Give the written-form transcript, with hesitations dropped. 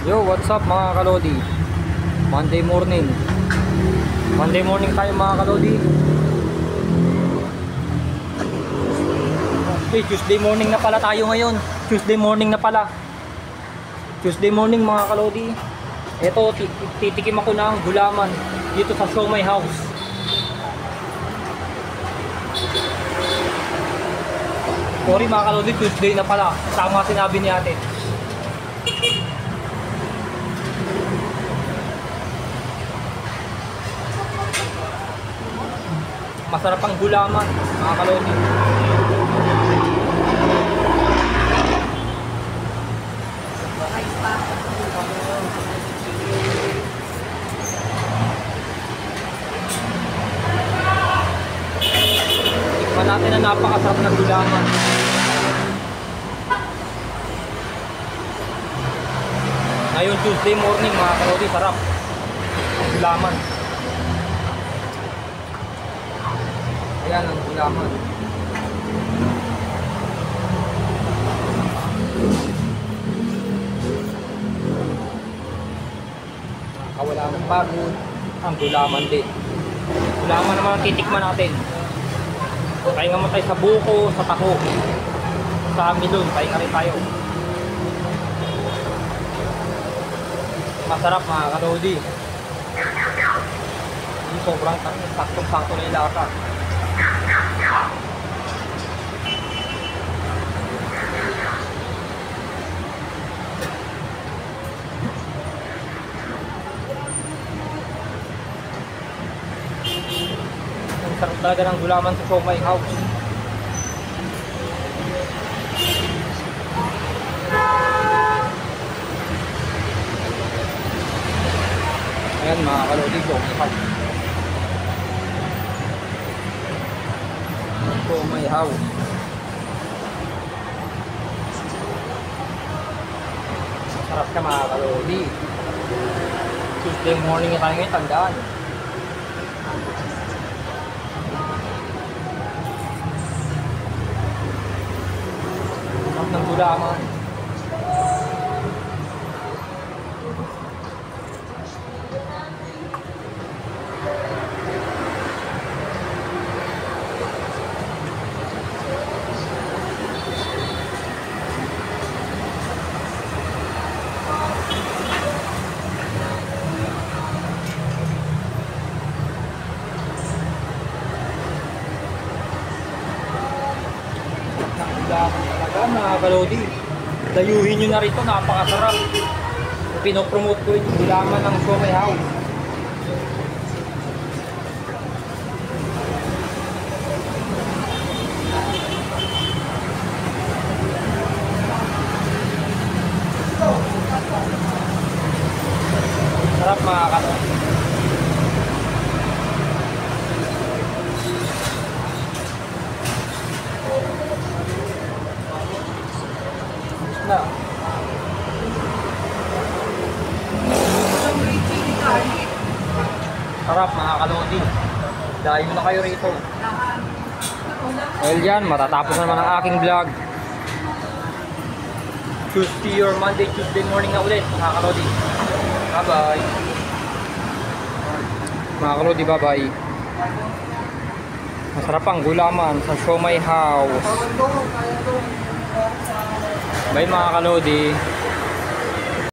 Yo, what's up mga kalodi? Monday morning. Monday morning tayo mga kalodi. Okay, Tuesday morning na pala tayo ngayon. Tuesday morning na pala. Tuesday morning mga kalodi. Ito, titikim ako ng gulaman dito sa Siomai House. Sorry mga kalodi, Tuesday na pala. Tama sinabi ni ate. Masarap ang gulaman, mga kalodi. Tikman natin ang napakasarap ng gulaman. Ngayon Tuesday morning, mga kalodi, sarap ang gulaman. Ayan ang gulaman. Wala ng pagod. Ang gulaman din. Gulaman naman ang titikman natin. Pahinga mo tayo sa buko, sa taho. Sa milon, pahinga rin tayo. Masarap mga kalodi. Hindi sobrang saktong-sakto na ilasa. Ang sarap talaga ng gulaman sa Siomai House. Ayan mga kalodi, Siomai House. Siomai House. Masarap ka mga kalodi. Tuesday morning na tayo ngayon, tandaan. Sarap ng gulaman. Talaga mga kalodi, dayuhin nyo na rito, napakasarap. Pinopromote ko yung gulaman ng Siomai House. Sarap mga kalodi. Na. Sarap mga kalodi. Dayo na kayo rito. Well yan, matatapos na naman ang aking vlog. Tuesday morning na ulit mga kalodi. Bye bye. Mga kalodi, bye bye. Masarap ang gulaman sa Siomai House. Bye mga kalodi.